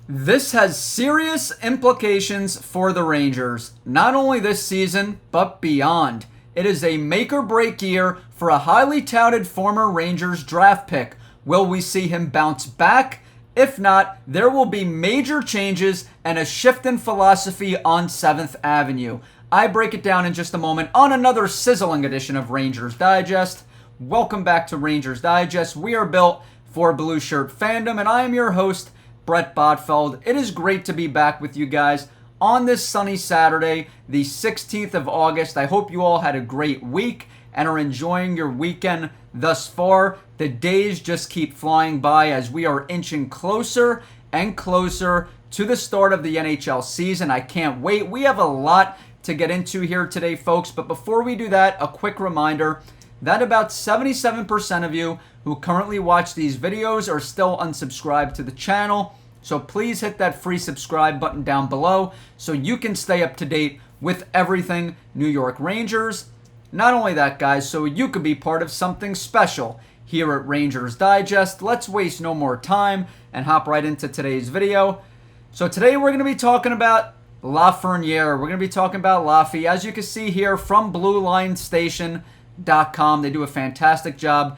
This has serious implications for the Rangers, not only this season, but beyond. It is a make or break year for a highly touted former Rangers draft pick. Will we see him bounce back? If not, there will be major changes and a shift in philosophy on 7th Avenue. I break it down in just a moment on another sizzling edition of Rangers Digest. Welcome back to Rangers Digest. We are built for blue shirt fandom, and I am your host, Bret Botfeld. It is great to be back with you guys on this sunny Saturday, the 16th of August. I hope you all had a great week and are enjoying your weekend thus far. The days just keep flying by as we are inching closer and closer to the start of the NHL season. I can't wait. We have a lot to get into here today, folks. But before we do that, a quick reminder that about 77% of you who currently watch these videos are still unsubscribed to the channel. So please hit that free subscribe button down below so you can stay up to date with everything New York Rangers. Not only that, guys, so you could be part of something special here at Rangers Digest. Let's waste no more time and hop right into today's video. So today we're going to be talking about Lafrenière. We're going to be talking about Laffy. As you can see here from BlueLineStation.com, they do a fantastic job.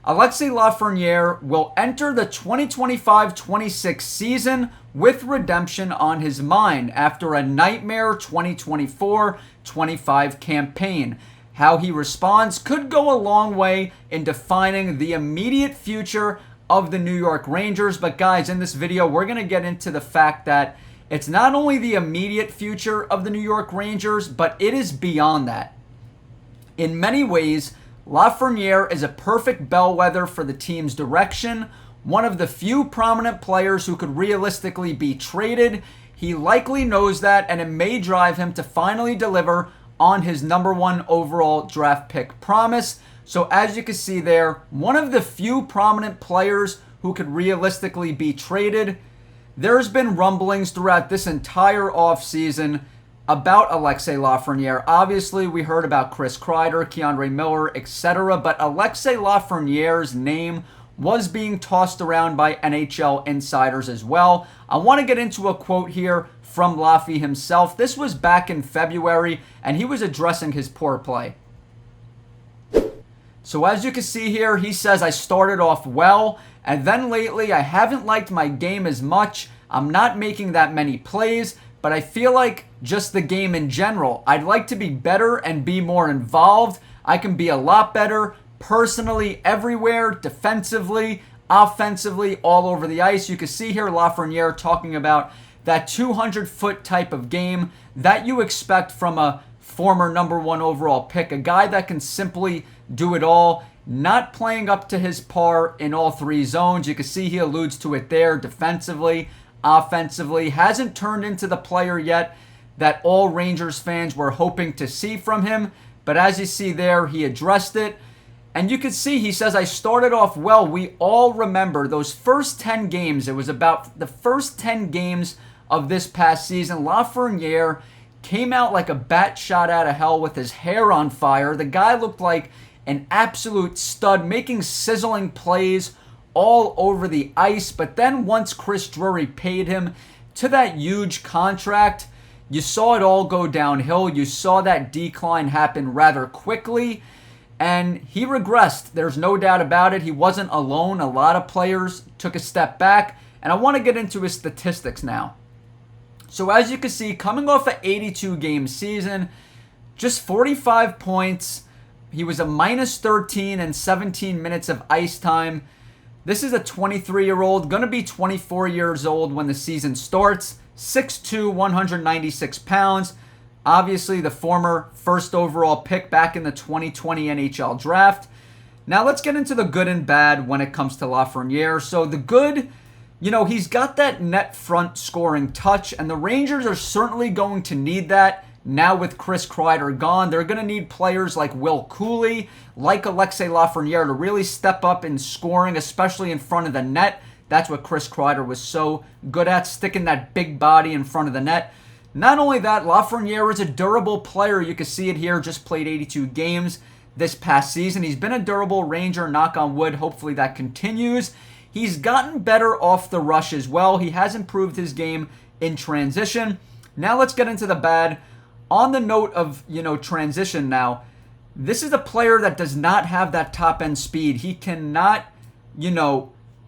Alexis Lafrenière will enter the 2025-26 season with redemption on his mind after a nightmare 2024-25 campaign. How he responds could go a long way in defining the immediate future of the New York Rangers. But guys, in this video, we're going to get into the fact that it's not only the immediate future of the New York Rangers, but it is beyond that. In many ways, Lafrenière is a perfect bellwether for the team's direction, one of the few prominent players who could realistically be traded. He likely knows that, and it may drive him to finally deliver on his number one overall draft pick promise. So as you can see there, one of the few prominent players who could realistically be traded. There's been rumblings throughout this entire offseason about Alexis Lafrenière. Obviously, we heard about Chris Kreider, K'Andre Miller, etc. But Alexis Lafreniere's name was being tossed around by NHL insiders as well. I want to get into a quote here from Laffy himself. This was back in February, and he was addressing his poor play. So as you can see here, he says, I started off well, and then lately I haven't liked my game as much. I'm not making that many plays, but I feel like just the game in general. I'd like to be better and be more involved. I can be a lot better personally everywhere, defensively, offensively, all over the ice. You can see here Lafrenière talking about that 200-foot type of game that you expect from a former number one overall pick, a guy that can simply do it all, not playing up to his par in all three zones. You can see he alludes to it there defensively, offensively. Hasn't turned into the player yet that all Rangers fans were hoping to see from him. But as you see there, he addressed it. And you can see he says, I started off well. We all remember those first 10 games. It was about the first 10 games of this past season. Lafrenière came out like a bat shot out of hell with his hair on fire. The guy looked like an absolute stud, making sizzling plays all over the ice. But then once Chris Drury paid him to that huge contract, you saw it all go downhill. You saw that decline happen rather quickly, and he regressed. There's no doubt about it. He wasn't alone. A lot of players took a step back, and I want to get into his statistics now. So as you can see, coming off an 82-game season, just 45 points. He was a minus 13 and 17 minutes of ice time. This is a 23-year-old, going to be 24 years old when the season starts. 6'2", 196 pounds. Obviously, the former first overall pick back in the 2020 NHL draft. Now, let's get into the good and bad when it comes to Lafrenière. So, the good, he's got that net front scoring touch, and the Rangers are certainly going to need that. Now with Chris Kreider gone, they're going to need players like Will Cooley, like Alexis Lafrenière to really step up in scoring, especially in front of the net. That's what Chris Kreider was so good at, sticking that big body in front of the net. Not only that, Lafrenière is a durable player. You can see it here, just played 82 games this past season. He's been a durable Ranger, knock on wood. Hopefully that continues. He's gotten better off the rush as well. He has improved his game in transition. Now let's get into the bad. On the note of, transition now, this is a player that does not have that top-end speed. He cannot,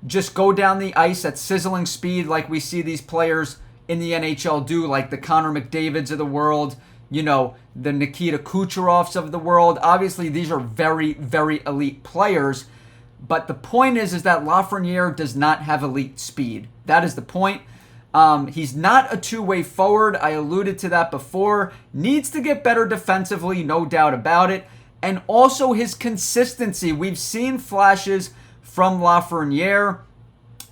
just go down the ice at sizzling speed like we see these players in the NHL do, like the Connor McDavids of the world, the Nikita Kucherovs of the world. Obviously, these are very, very elite players. But the point is that Lafrenière does not have elite speed. That is the point. He's not a two-way forward. I alluded to that before. Needs to get better defensively, no doubt about it. And also his consistency. We've seen flashes from Lafrenière.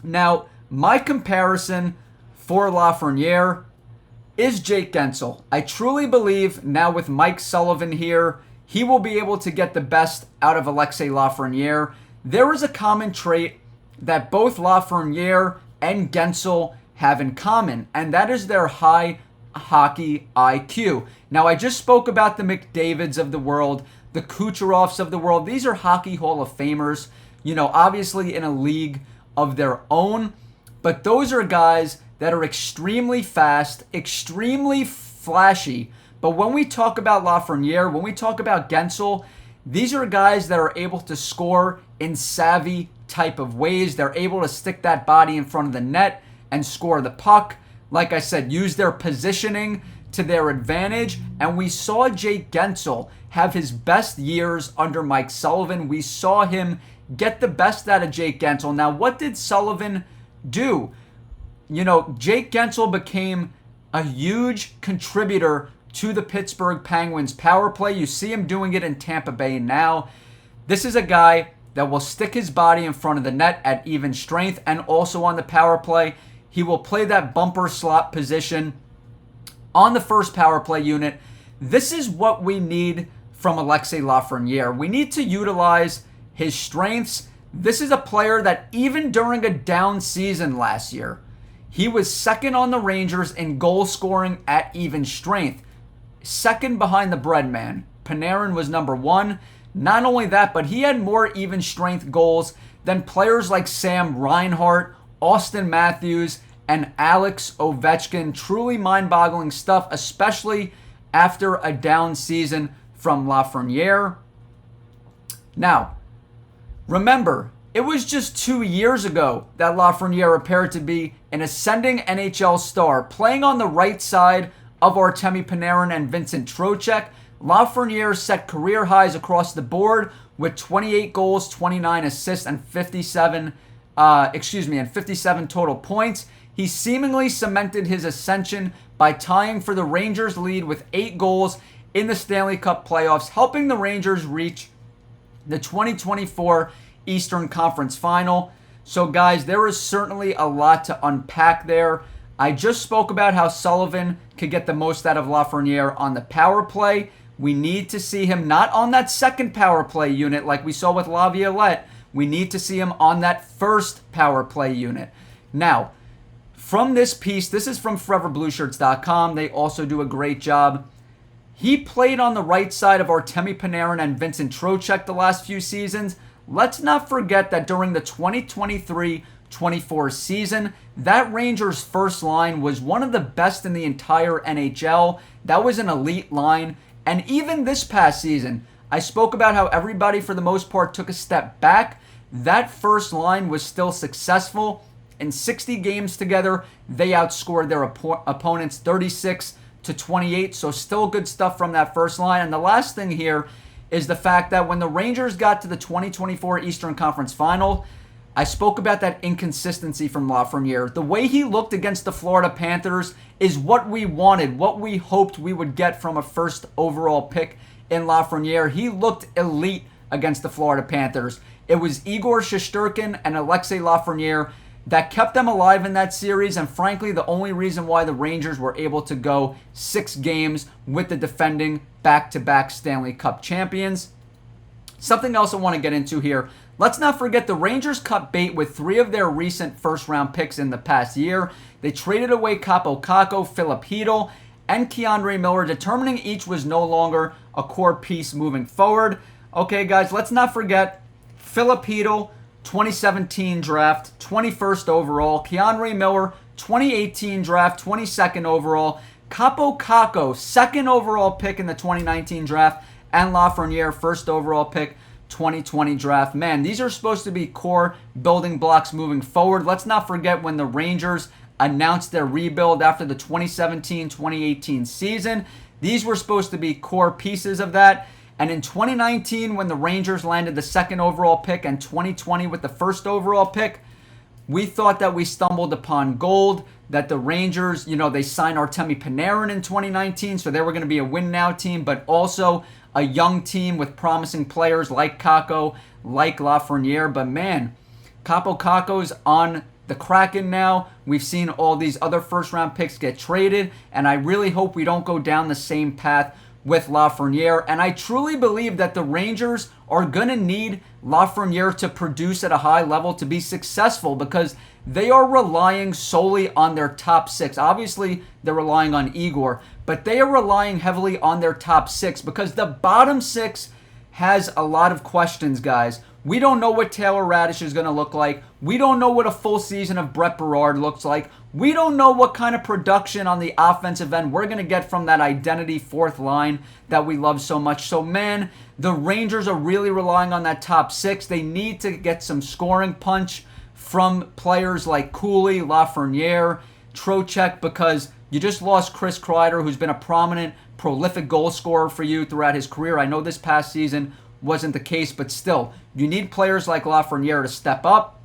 Now, my comparison for Lafrenière is Jake Guentzel. I truly believe now with Mike Sullivan here, he will be able to get the best out of Alexei Lafrenière. There is a common trait that both Lafrenière and Guentzel have in common, and that is their high hockey IQ. Now, I just spoke about the McDavids of the world, the Kucherovs of the world. These are Hockey Hall of Famers, obviously in a league of their own, but those are guys that are extremely fast, extremely flashy. But when we talk about Lafrenière, when we talk about Guentzel, these are guys that are able to score in savvy type of ways. They're able to stick that body in front of the net and score the puck. Like I said, use their positioning to their advantage. And we saw Jake Guentzel have his best years under Mike Sullivan. We saw him get the best out of Jake Guentzel. Now, what did Sullivan do? Jake Guentzel became a huge contributor to the Pittsburgh Penguins power play. You see him doing it in Tampa Bay now. This is a guy that will stick his body in front of the net at even strength, and also on the power play, he will play that bumper slot position on the first power play unit. This is what we need from Alexei Lafrenière. We need to utilize his strengths. This is a player that even during a down season last year, he was second on the Rangers in goal scoring at even strength. Second behind the bread man. Panarin was number one. Not only that, but he had more even strength goals than players like Sam Reinhart, Austin Matthews, and Alex Ovechkin. Truly mind-boggling stuff, especially after a down season from Lafrenière. Now, remember, it was just 2 years ago that Lafrenière appeared to be an ascending NHL star, playing on the right side of Artemi Panarin and Vincent Trocheck. Lafrenière set career highs across the board with 28 goals, 29 assists, and 57 total points. He seemingly cemented his ascension by tying for the Rangers' lead with 8 goals in the Stanley Cup playoffs, helping the Rangers reach the 2024 Eastern Conference Final. So, guys, there is certainly a lot to unpack there. I just spoke about how Sullivan could get the most out of Lafrenière on the power play. We need to see him not on that second power play unit like we saw with Laviolette. We need to see him on that first power play unit. Now, from this piece, this is from ForeverBlueShirts.com. They also do a great job. He played on the right side of Artemi Panarin and Vincent Trocheck the last few seasons. Let's not forget that during the 2023-24 season, that Rangers first line was one of the best in the entire NHL. That was an elite line. And even this past season, I spoke about how everybody for the most part took a step back. That first line was still successful. In 60 games together, they outscored their opponents 36-28. So still good stuff from that first line. And the last thing here is the fact that when the Rangers got to the 2024 Eastern Conference Final, I spoke about that inconsistency from Lafrenière. The way he looked against the Florida Panthers is what we wanted, what we hoped we would get from a first overall pick in Lafrenière. He looked elite against the Florida Panthers. It was Igor Shesterkin and Alexei Lafrenière that kept them alive in that series, and frankly, the only reason why the Rangers were able to go 6 games with the defending back-to-back Stanley Cup champions. Something else I want to get into here. Let's not forget the Rangers cut bait with 3 of their recent first-round picks in the past year. They traded away Kaapo Kakko, Philip Chytil, and Keandre Miller, determining each was no longer a core piece moving forward. Okay, guys, let's not forget Philip Chytil, 2017 draft, 21st overall. Keonre Miller, 2018 draft, 22nd overall. Kaapo Kakko, 2nd overall pick in the 2019 draft. And Lafrenière, 1st overall pick, 2020 draft. Man, these are supposed to be core building blocks moving forward. Let's not forget when the Rangers announced their rebuild after the 2017-2018 season. These were supposed to be core pieces of that. And in 2019, when the Rangers landed the 2nd overall pick and 2020 with the 1st overall pick, we thought that we stumbled upon gold, that the Rangers, they signed Artemi Panarin in 2019, so they were going to be a win-now team, but also a young team with promising players like Kakko, like Lafrenière. But man, Kaapo Kakko's on the Kraken now. We've seen all these other first-round picks get traded, and I really hope we don't go down the same path with Lafrenière. And I truly believe that the Rangers are going to need Lafrenière to produce at a high level to be successful, because they are relying solely on their top 6. Obviously, they're relying on Igor, but they are relying heavily on their top 6 because the bottom 6 has a lot of questions, guys. We don't know what Taylor Radish is going to look like. We don't know what a full season of Bret Botfeld looks like. We don't know what kind of production on the offensive end we're going to get from that identity 4th line that we love so much. So, man, the Rangers are really relying on that top 6. They need to get some scoring punch from players like Cooley, Lafrenière, Trocheck, because you just lost Chris Kreider, who's been a prominent, prolific goal scorer for you throughout his career. I know this past season wasn't the case, but still, you need players like Lafrenière to step up.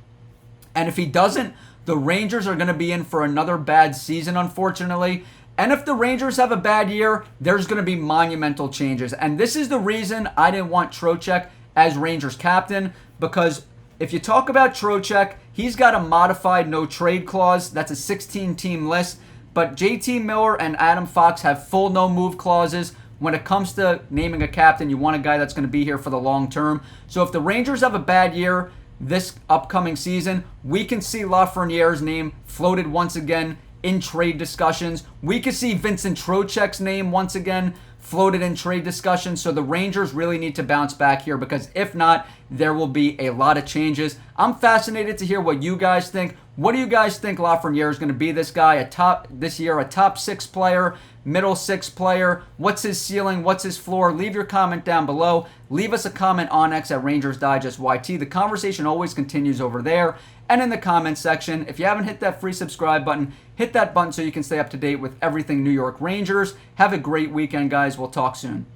And if he doesn't, the Rangers are going to be in for another bad season, unfortunately. And if the Rangers have a bad year, there's going to be monumental changes. And this is the reason I didn't want Trocheck as Rangers captain, because if you talk about Trocheck, he's got a modified no-trade clause. That's a 16-team list. But JT Miller and Adam Fox have full no-move clauses. When it comes to naming a captain, you want a guy that's going to be here for the long term. So if the Rangers have a bad year this upcoming season, we can see Lafreniere's name floated once again in trade discussions. We could see Vincent Trocheck's name once again floated in trade discussions. So the Rangers really need to bounce back here, because if not, there will be a lot of changes. I'm fascinated to hear what you guys think. What do you guys think Lafrenière is going to be this guy, a top 6 player, middle 6 player? What's his ceiling? What's his floor? Leave your comment down below. Leave us a comment on X at Rangers Digest YT. The conversation always continues over there and in the comment section. If you haven't hit that free subscribe button, hit that button so you can stay up to date with everything New York Rangers. Have a great weekend, guys. We'll talk soon.